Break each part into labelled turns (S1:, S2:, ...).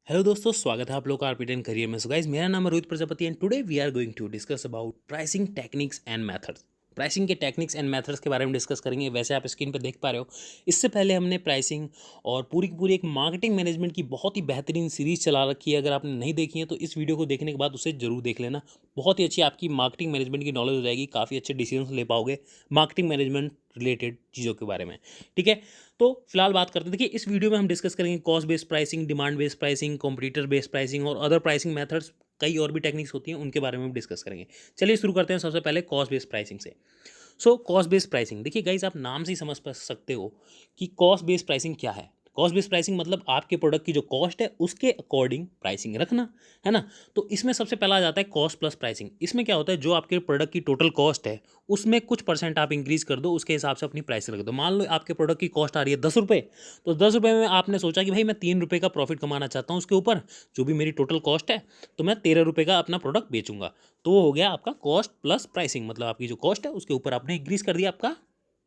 S1: Hello दोस्तों, स्वागत है आप लोग का आरपीटेन करियर में। सो गाइस, मेरा नाम है Rohit Prajapati and today we are going to discuss about pricing techniques and methods. Pricing के टेक्निक्स एंड मेथड्स के बारे में डिस्कस करेंगे। वैसे आप स्क्रीन पर देख पा रहे हो, इससे पहले हमने प्राइसिंग और पूरी की पूरी एक मार्केटिंग मैनेजमेंट की बहुत ही बेहतरीन सीरीज चला रखी है। अगर आपने नहीं देखी है तो इस वीडियो को देखने के बाद उसे जरूर देख लेना। बहुत ही अच्छी आपकी मार्केटिंग मैनेजमेंट की नॉलेज हो जाएगी, काफ़ी अच्छे डिसीजन ले पाओगे मार्केटिंग मैनेजमेंट रिलेटेड चीज़ों के बारे में। ठीक है, तो फिलहाल बात करते हैं। देखिए, इस वीडियो में हम डिस्कस करेंगे cost based pricing, demand based pricing, competitor based pricing और अदर प्राइसिंग मेथड्स। कई और भी टेक्निक्स होती हैं, उनके बारे में भी डिस्कस करेंगे। चलिए शुरू करते हैं सबसे पहले कॉस्ट बेस्ड प्राइसिंग से। सो कॉस्ट बेस्ड प्राइसिंग, देखिए गाइस, आप नाम से ही समझ सकते हो कि कॉस्ट बेस्ड प्राइसिंग क्या है। कॉस्ट बेस्ड प्राइसिंग मतलब आपके प्रोडक्ट की जो कॉस्ट है उसके अकॉर्डिंग प्राइसिंग रखना, है ना। तो इसमें सबसे पहला आ जाता है कॉस्ट प्लस प्राइसिंग। इसमें क्या होता है, जो आपके प्रोडक्ट की टोटल कॉस्ट है उसमें कुछ परसेंट आप इंक्रीज कर दो, उसके हिसाब से अपनी प्राइस रख दो। मान लो आपके प्रोडक्ट की कॉस्ट आ रही है 10 रुपये, तो 10 रुपये में आपने सोचा कि भाई मैं 3 रुपये का प्रॉफिट कमाना चाहता हूँ उसके ऊपर, जो भी मेरी टोटल कॉस्ट है, तो मैं 13 रुपये का अपना प्रोडक्ट बेचूंगा। तो वो हो गया आपका कॉस्ट प्लस प्राइसिंग, मतलब आपकी जो कॉस्ट है उसके ऊपर आपने इंक्रीज कर दिया आपका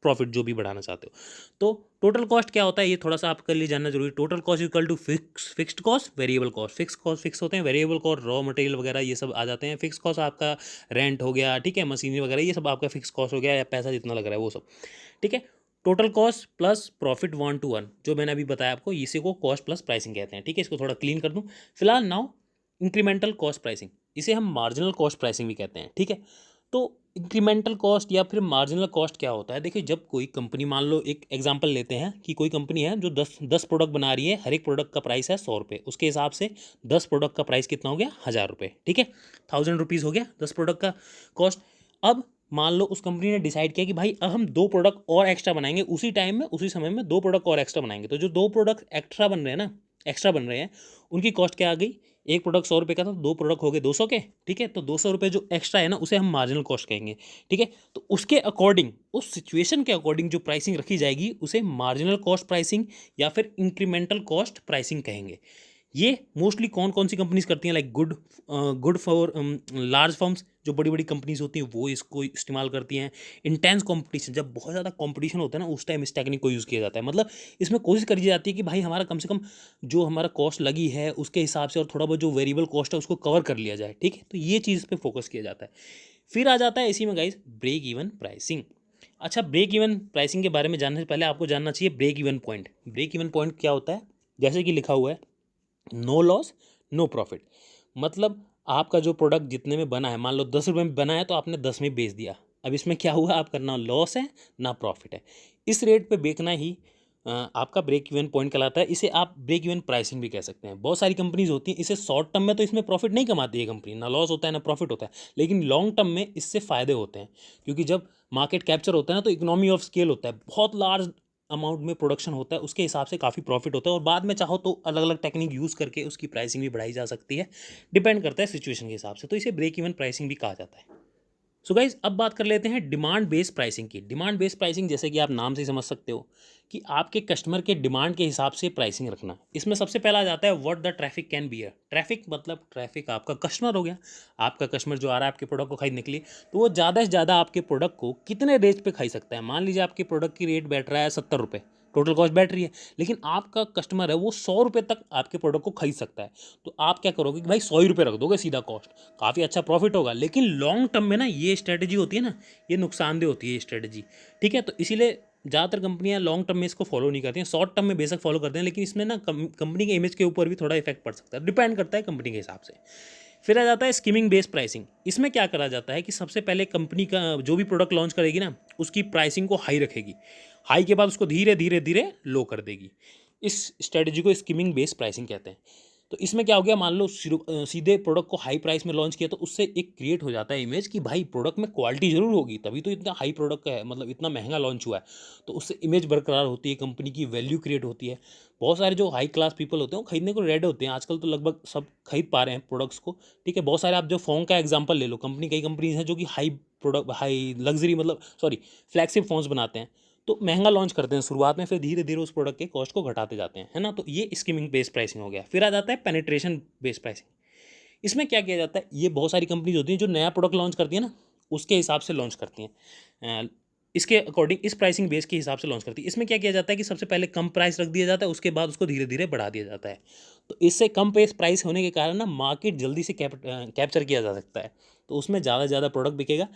S1: प्रॉफिट जो भी बढ़ाना चाहते हो। तो टोटल कॉस्ट क्या होता है, ये थोड़ा सा आपके लिए जानना जरूरी। Total cost equal to fixed cost, variable cost. Fix cost fix होते हैं, वेरिएबल कॉस्ट रॉ मटेरियल वगैरह ये सब आ जाते हैं। फिक्स कॉस्ट आपका रेंट हो गया, ठीक है, मशीनरी वगैरह ये सब आपका फिक्स कॉस्ट हो गया, या पैसा जितना लग रहा है वो सब। ठीक है, total cost plus profit 1 to 1, जो मैंने अभी बताया आपको, इसी को कॉस्ट प्लस प्राइसिंग कहते हैं। ठीक है, इसको थोड़ा क्लीन कर दूं। फिलहाल नाउ इंक्रीमेंटल कॉस्ट प्राइसिंग, इसे हम मार्जिनल कॉस्ट प्राइसिंग भी कहते हैं। ठीक है, तो इंक्रीमेंटल कॉस्ट या फिर मार्जिनल कॉस्ट क्या होता है। देखिए, जब कोई कंपनी, मान लो एक एग्जांपल लेते हैं कि कोई कंपनी है जो 10 प्रोडक्ट बना रही है, हर एक प्रोडक्ट का प्राइस है 100 रुपये, उसके हिसाब से 10 प्रोडक्ट का प्राइस कितना हो गया, 1000 रुपये। ठीक है, 1000 रुपीज़ हो गया 10 प्रोडक्ट का कॉस्ट। अब मान लो उस कंपनी ने डिसाइड किया कि भाई अब हम 2 प्रोडक्ट और एक्स्ट्रा बनाएंगे, उसी टाइम में उसी समय में 2 प्रोडक्ट और एक्स्ट्रा बनाएंगे। तो जो 2 प्रोडक्ट एक्स्ट्रा बन रहे हैं ना, एक्स्ट्रा बन रहे हैं, उनकी कॉस्ट क्या आ गई, एक प्रोडक्ट 100 रुपये का था, 2 प्रोडक्ट हो गए 200 के। ठीक है, तो 200 रुपये जो एक्स्ट्रा है ना, उसे हम मार्जिनल कॉस्ट कहेंगे। ठीक है, तो उसके अकॉर्डिंग, उस सिचुएशन के अकॉर्डिंग जो प्राइसिंग रखी जाएगी उसे मार्जिनल कॉस्ट प्राइसिंग या फिर इंक्रीमेंटल कॉस्ट प्राइसिंग कहेंगे। ये मोस्टली कौन कौन सी कंपनीज करती हैं, like good for large firms, जो बड़ी बड़ी कंपनीज होती हैं वो इसको इस्तेमाल करती हैं। इंटेंस कंपटीशन, जब बहुत ज़्यादा कंपटीशन होता है ना, उस टाइम इस टेक्निक को यूज़ किया जाता है। मतलब इसमें कोशिश करी जाती है कि भाई हमारा कम से कम जो हमारा कॉस्ट लगी है उसके हिसाब से और थोड़ा बहुत जो वेरिएबल कॉस्ट है उसको कवर कर लिया जाए। ठीक है, तो ये चीज़ पे फोकस किया जाता है। फिर आ जाता है इसी में गाइस ब्रेक इवन प्राइसिंग। अच्छा, ब्रेक इवन प्राइसिंग के बारे में जानने से पहले आपको जानना चाहिए break even point. Break even point क्या होता है, जैसे कि लिखा हुआ है, नो लॉस नो प्रॉफिट। मतलब आपका जो प्रोडक्ट जितने में बना है, मान लो 10 रुपये में बना है, तो आपने 10 में बेच दिया। अब इसमें क्या हुआ, आपका ना लॉस है ना प्रॉफिट है। इस रेट पे बेचना ही आपका ब्रेक इवन पॉइंट कहलाता है। इसे आप ब्रेक इवन प्राइसिंग भी कह सकते हैं। बहुत सारी कंपनीज होती हैं, इसे शॉर्ट टर्म में तो इसमें प्रॉफिट नहीं कमाती है कंपनी, ना लॉस होता है ना प्रॉफिट होता है, लेकिन लॉन्ग टर्म में इससे फ़ायदे होते हैं। क्योंकि जब मार्केट कैप्चर होता है ना, तो इकोनॉमी ऑफ स्केल होता है, बहुत लार्ज अमाउंट में प्रोडक्शन होता है, उसके हिसाब से काफ़ी प्रॉफिट होता है। और बाद में चाहो तो अलग अलग टेक्निक यूज़ करके उसकी प्राइसिंग भी बढ़ाई जा सकती है, डिपेंड करता है सिचुएशन के हिसाब से। तो इसे ब्रेक इवन प्राइसिंग भी कहा जाता है। सो गाइज, अब बात कर लेते हैं डिमांड बेस्ड प्राइसिंग की। डिमांड बेस्ड प्राइसिंग, जैसे कि आप नाम से ही समझ सकते हो कि आपके कस्टमर के डिमांड के हिसाब से प्राइसिंग रखना। इसमें सबसे पहला आ जाता है what the traffic can bear. Traffic मतलब ट्रैफिक आपका कस्टमर हो गया। आपका कस्टमर जो आ रहा है आपके प्रोडक्ट को खरीदने के लिए, तो वो ज़्यादा से ज़्यादा आपके प्रोडक्ट को कितने रेट पे खरीद सकता है। मान लीजिए आपके प्रोडक्ट की रेट बैठ रहा है 70 रुपये, टोटल कॉस्ट बैठ रही है, लेकिन आपका कस्टमर है वो 100 रुपये तक आपके प्रोडक्ट को खरीद सकता है। तो आप क्या करोगे कि भाई 100 ही रुपये रख दोगे सीधा कॉस्ट, काफ़ी अच्छा प्रॉफिट होगा। लेकिन लॉन्ग टर्म में ना ये स्ट्रेटजी होती है ना, ये नुकसानदेह होती है ये स्ट्रेटजी। ठीक है, तो इसीलिए ज़्यादातर कंपनियां लॉन्ग टर्म में इसको फॉलो नहीं करती हैं, शॉर्ट टर्म में बेशक फॉलो करते हैं, लेकिन इसमें ना कंपनी के इमेज के ऊपर भी थोड़ा इफेक्ट पड़ सकता है, डिपेंड करता है कंपनी के हिसाब से। फिर आ जाता है स्कीमिंग बेस्ड प्राइसिंग। इसमें क्या करा जाता है कि सबसे पहले कंपनी का जो भी प्रोडक्ट लॉन्च करेगी ना, उसकी प्राइसिंग को हाई रखेगी, हाई के बाद उसको धीरे धीरे धीरे लो कर देगी। इस स्ट्रेटजी को स्कीमिंग बेस्ड प्राइसिंग कहते हैं। तो इसमें क्या हो गया, मान लो सीधे प्रोडक्ट को हाई प्राइस में लॉन्च किया, तो उससे एक क्रिएट हो जाता है इमेज कि भाई प्रोडक्ट में क्वालिटी जरूर होगी, तभी तो इतना हाई प्रोडक्ट का है, मतलब इतना महंगा लॉन्च हुआ है। तो उससे इमेज बरकरार होती है, कंपनी की वैल्यू क्रिएट होती है। बहुत सारे जो हाई क्लास पीपल होते हैं वो खरीदने को रेडी होते हैं, आजकल तो लगभग सब खरीद पा रहे हैं प्रोडक्ट्स को। ठीक है, बहुत सारे, आप जो फ़ोन का एग्जांपल ले लो, कंपनी कई कंपनीज हैं जो कि हाई प्रोडक्ट, हाई लग्जरी, मतलब सॉरी, फ्लैगशिप फ़ोन्स बनाते हैं। तो महंगा लॉन्च करते हैं शुरुआत में, फिर धीरे धीरे उस प्रोडक्ट के कॉस्ट को घटाते जाते हैं, है ना। तो ये स्कीमिंग बेस्ड प्राइसिंग हो गया। फिर आ जाता है पेनिट्रेशन बेस्ड प्राइसिंग। इसमें क्या किया जाता है, ये बहुत सारी कंपनीज होती हैं जो नया प्रोडक्ट लॉन्च करती है ना, उसके हिसाब से लॉन्च करती हैं। इसके अकॉर्डिंग इस प्राइसिंग बेस के हिसाब से लॉन्च करती है। इसमें क्या किया जाता है कि सबसे पहले कम प्राइस रख दिया जाता है, उसके बाद उसको धीरे धीरे बढ़ा दिया जाता है। तो इससे कम प्राइस होने के कारण ना मार्केट जल्दी से कैप्चर किया जा सकता है। तो उसमें ज़्यादा से ज़्यादा प्रोडक्ट बिकेगा,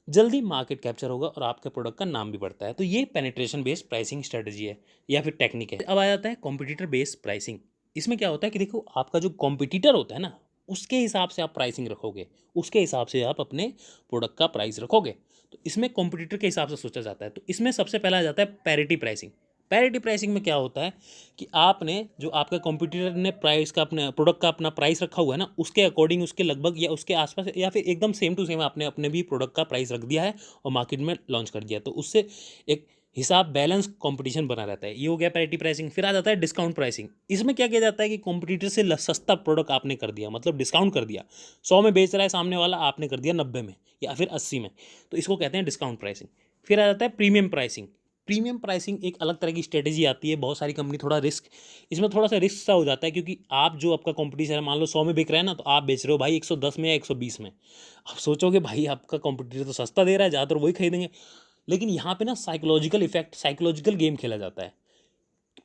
S1: जल्दी मार्केट कैप्चर होगा और आपके प्रोडक्ट का नाम भी बढ़ता है। तो ये पेनिट्रेशन बेस्ड प्राइसिंग स्ट्रेटजी है या फिर टेक्निक है। अब आ जाता है कॉम्पिटिटर बेस्ड प्राइसिंग। इसमें क्या होता है कि देखो, आपका जो कॉम्पिटिटर होता है ना, उसके हिसाब से आप प्राइसिंग रखोगे, उसके हिसाब से आप अपने प्रोडक्ट का प्राइस रखोगे। तो इसमें कॉम्पिटिटर के हिसाब से सोचा जाता है। तो इसमें सबसे पहला आ जाता है पैरिटी प्राइसिंग। पैरिटी प्राइसिंग में क्या होता है कि आपने जो आपका कॉम्पिटिटर ने प्राइस का अपने प्रोडक्ट का अपना प्राइस रखा हुआ है ना, उसके अकॉर्डिंग, उसके लगभग या उसके आसपास या फिर एकदम सेम टू सेम आपने अपने भी प्रोडक्ट का प्राइस रख दिया है और मार्केट में लॉन्च कर दिया। तो उससे एक हिसाब बैलेंस कंपटीशन बना रहता है। ये हो गया पैरिटी प्राइसिंग। फिर आ जाता है डिस्काउंट प्राइसिंग। इसमें क्या किया जाता है कि कॉम्पिटिटर से सस्ता प्रोडक्ट आपने कर दिया, मतलब डिस्काउंट कर दिया। 100 में बेच रहा है सामने वाला, आपने कर दिया 90 में या फिर 80 में। तो इसको कहते हैं डिस्काउंट प्राइसिंग। फिर आ जाता है प्रीमियम प्राइसिंग। प्रीमियम प्राइसिंग एक अलग तरह की स्ट्रेटेजी आती है। बहुत सारी कंपनी थोड़ा रिस्क, इसमें थोड़ा सा रिस्क सा हो जाता है, क्योंकि आप जो आपका कॉम्पिटिशन है, मान लो 100 में बिक रहा है ना, तो आप बेच रहे हो भाई 110 में या 120 में। आप सोचोगे भाई आपका कॉम्पिटिटर तो सस्ता दे रहा है, ज़्यादातर वही खरीदेंगे। लेकिन यहाँ पे ना साइकोलॉजिकल इफेक्ट, साइकोलॉजिकल गेम खेला जाता है।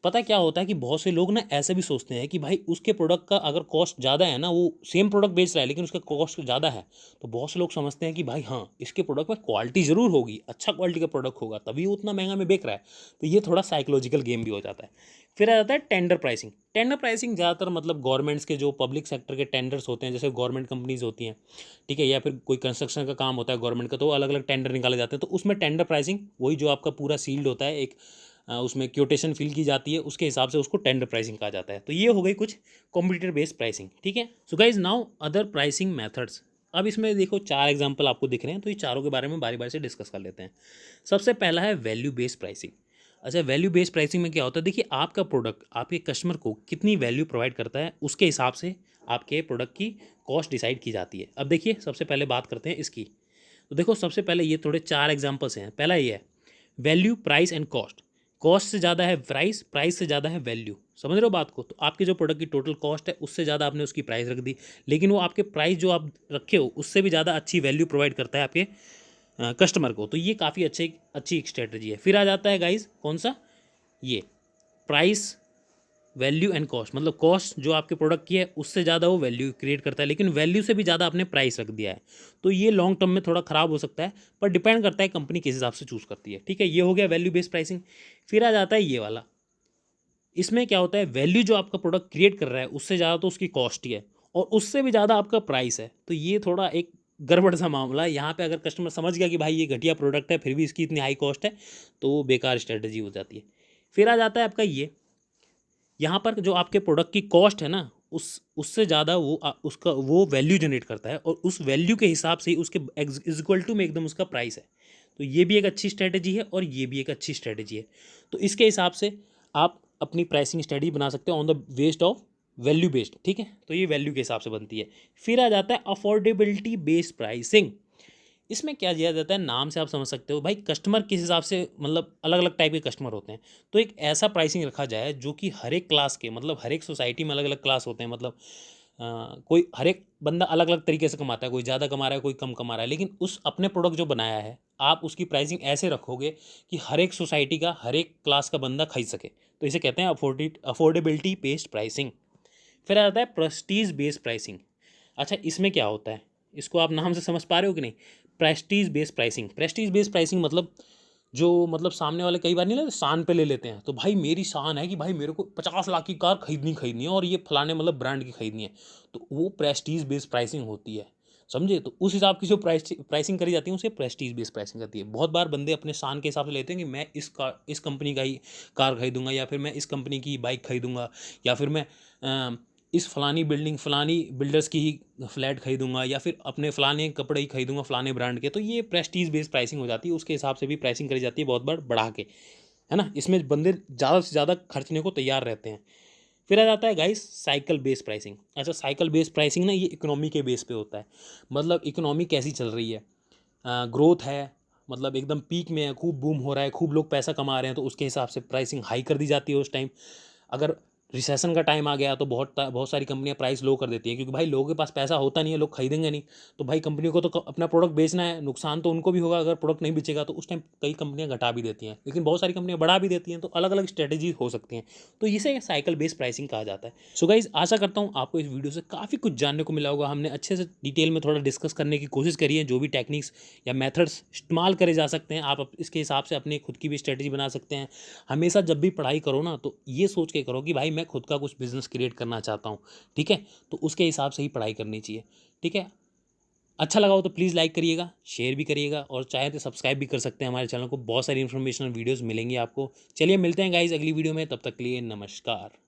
S1: पता क्या होता है कि बहुत से लोग ना ऐसे भी सोचते हैं कि भाई उसके प्रोडक्ट का अगर कॉस्ट ज़्यादा है ना, वो सेम प्रोडक्ट बेच रहा है लेकिन उसका कॉस्ट ज़्यादा है, तो बहुत से लोग समझते हैं कि भाई हाँ, इसके प्रोडक्ट में क्वालिटी ज़रूर होगी, अच्छा क्वालिटी का प्रोडक्ट होगा, तभी वो उतना महंगा में बेच रहा है। तो ये थोड़ा साइकोलॉजिकल गेम भी हो जाता है। फिर आ जाता है टेंडर प्राइसिंग। टेंडर प्राइसिंग ज़्यादातर मतलब गवर्नमेंट्स के जो पब्लिक सेक्टर के टेंडर्स होते हैं, जैसे गवर्नमेंट कंपनीज होती हैं, ठीक है, या फिर कोई कंस्ट्रक्शन का काम होता है गवर्नमेंट का, तो अलग अलग टेंडर निकाले जाते हैं। तो उसमें टेंडर प्राइसिंग, वही जो आपका पूरा सील्ड होता है, एक उसमें क्योटेशन फिल की जाती है, उसके हिसाब से उसको टेंडर प्राइसिंग कहा जाता है। तो ये हो गई कुछ कॉम्पिटिटर बेस्ड प्राइसिंग, ठीक है। So guys, now other pricing methods. अब इसमें देखो 4 एग्जांपल आपको दिख रहे हैं, तो ये चारों के बारे में बारी बारी से डिस्कस कर लेते हैं। सबसे पहला है वैल्यू बेस्ड प्राइसिंग। अच्छा, वैल्यू बेस्ड प्राइसिंग में क्या होता है, देखिए आपका प्रोडक्ट आपके कस्टमर को कितनी वैल्यू प्रोवाइड करता है, उसके हिसाब से आपके प्रोडक्ट की कॉस्ट डिसाइड की जाती है। अब देखिए, सबसे पहले बात करते हैं इसकी। तो देखो, सबसे पहले ये थोड़े 4 एग्जांपल्स हैं। पहला ये है value, price and cost. Cost से ज़्यादा है प्राइस, प्राइस से ज़्यादा है वैल्यू। समझ रहे हो बात को? तो आपके जो प्रोडक्ट की टोटल कॉस्ट है, उससे ज़्यादा आपने उसकी प्राइस रख दी, लेकिन वो आपके प्राइस जो आप रखे हो उससे भी ज़्यादा अच्छी वैल्यू प्रोवाइड करता है आपके कस्टमर को। तो ये काफ़ी अच्छी एक स्ट्रेटजी है। फिर आ जाता है गाइज कौन सा, ये प्राइस, वैल्यू एंड कॉस्ट। मतलब कॉस्ट जो आपके प्रोडक्ट की है उससे ज़्यादा वो वैल्यू क्रिएट करता है, लेकिन वैल्यू से भी ज़्यादा आपने प्राइस रख दिया है। तो ये लॉन्ग टर्म में थोड़ा ख़राब हो सकता है, पर डिपेंड करता है कंपनी किस हिसाब से चूज़ करती है, ठीक है। ये हो गया वैल्यू बेस्ड प्राइसिंग। फिर आ जाता है ये वाला। इसमें क्या होता है, वैल्यू जो आपका प्रोडक्ट क्रिएट कर रहा है उससे ज़्यादा तो उसकी कॉस्ट ही है, और उससे भी ज़्यादा आपका प्राइस है। तो ये थोड़ा एक गड़बड़ सा मामला है। यहाँ पे अगर कस्टमर समझ गया कि भाई ये घटिया प्रोडक्ट है, फिर भी इसकी इतनी हाई कॉस्ट है, तो वो बेकार स्ट्रेटजी हो जाती है। फिर आ जाता है आपका ये, यहाँ पर जो आपके प्रोडक्ट की कॉस्ट है ना, उससे ज़्यादा वो उसका वो वैल्यू जनरेट करता है, और उस वैल्यू के हिसाब से ही उसके इक्वल टू में एकदम उसका प्राइस है। तो ये भी एक अच्छी स्ट्रेटजी है और ये भी एक अच्छी स्ट्रेटजी है। तो इसके हिसाब से आप अपनी प्राइसिंग स्ट्रेटजी बना सकते हो on the based of value based, ठीक है। तो ये वैल्यू के हिसाब से बनती है। फिर आ जाता है अफोर्डेबिलिटी बेस्ड प्राइसिंग। इसमें क्या किया जाता है, नाम से आप समझ सकते हो भाई, कस्टमर किस हिसाब से, मतलब अलग अलग टाइप के कस्टमर होते हैं। तो एक ऐसा प्राइसिंग रखा जाए जो कि हर एक क्लास के, मतलब हर एक सोसाइटी में अलग अलग क्लास होते हैं, मतलब कोई हर एक बंदा अलग अलग तरीके से कमाता है, कोई ज़्यादा कमा रहा है, कोई कम कमा रहा है, लेकिन उस अपने प्रोडक्ट जो बनाया है, आप उसकी प्राइसिंग ऐसे रखोगे कि हर एक सोसाइटी का, हर एक क्लास का बंदा खरीद सके। तो इसे कहते हैं अफोर्डेबिलिटी बेस्ड प्राइसिंग। फिर आ जाता है प्रेस्टीज बेस्ड प्राइसिंग। अच्छा, इसमें क्या होता है, इसको आप नाम से समझ पा रहे हो कि नहीं? Prestige based pricing. Prestige based pricing मतलब जो, मतलब सामने वाले कई बार नहीं लेते, शान पे ले लेते हैं। तो भाई मेरी शान है कि भाई मेरे को 50 लाख की कार खरीदनी है और ये फलाने मतलब ब्रांड की खरीदनी है। तो वो प्रेस्टीज बेस्ड प्राइसिंग होती है, समझे? तो उस हिसाब की जो प्राइसिंग करी जाती है उसे प्रेस्टीज बेस्ड प्राइसिंग करती है। बहुत बार बंदे अपने शान के हिसाब से लेते हैं कि मैं इस कंपनी का ही कार खरीदूंगा, या फिर मैं इस कंपनी की बाइक खरीदूंगा, या फिर मैं इस फलानी बिल्डिंग, फलानी बिल्डर्स की ही फ्लैट खरीदूंगा, या फिर अपने फलाने कपड़े ही खरीदूंगा फलाने ब्रांड के। तो ये प्रेस्टीज बेस्ड प्राइसिंग हो जाती है, उसके हिसाब से भी प्राइसिंग करी जाती है बहुत बार बढ़ा के, है ना। इसमें बंदे ज़्यादा से ज़्यादा खर्चने को तैयार रहते हैं। फिर आ जाता है गाइस साइकिल बेस्ड प्राइसिंग। अच्छा, साइकिल बेस्ड प्राइसिंग ना, ये इकोनॉमी के बेस पे होता है। मतलब इकोनॉमी कैसी चल रही है, ग्रोथ है, मतलब एकदम पीक में है, खूब बूम हो रहा है, खूब लोग पैसा कमा रहे हैं, तो उसके हिसाब से प्राइसिंग हाई कर दी जाती है उस टाइम। अगर रिसेशन का टाइम आ गया तो बहुत सारी कंपनियां प्राइस लो कर देती हैं, क्योंकि भाई लोगों के पास पैसा होता नहीं है, लोग खरीदेंगे नहीं। तो भाई कंपनी को तो अपना प्रोडक्ट बेचना है, नुकसान तो उनको भी होगा अगर प्रोडक्ट नहीं बेचेगा। तो उस टाइम कई कंपनियां घटा भी देती हैं, लेकिन बहुत सारी कंपनियां बढ़ा भी देती हैं। तो अलग अलग स्ट्रेटेजी हो सकती हैं। तो इसे साइकिल बेस्ड प्राइसिंग कहा जाता है। सो गाइज, आशा करता हूँ आपको इस वीडियो से काफ़ी कुछ जानने को मिला होगा। हमने अच्छे से डिटेल में थोड़ा डिस्कस करने की कोशिश करी है। जो भी टेक्निक्स या मेथड्स इस्तेमाल करे जा सकते हैं, आप इसके हिसाब से अपनी खुद की भी स्ट्रेटेजी बना सकते हैं। हमेशा जब भी पढ़ाई करो ना, तो ये सोच के करो कि भाई मैं खुद का कुछ बिजनेस क्रिएट करना चाहता हूँ। ठीक है, तो उसके हिसाब से ही पढ़ाई करनी चाहिए। ठीक है, अच्छा लगा हो तो प्लीज़ लाइक करिएगा, शेयर भी करिएगा, और चाहे तो सब्सक्राइब भी कर सकते हैं हमारे चैनल को। बहुत सारी इन्फॉर्मेशनल वीडियोस मिलेंगी आपको। चलिए मिलते हैं गाइज अगली वीडियो में, तब तक के लिए नमस्कार।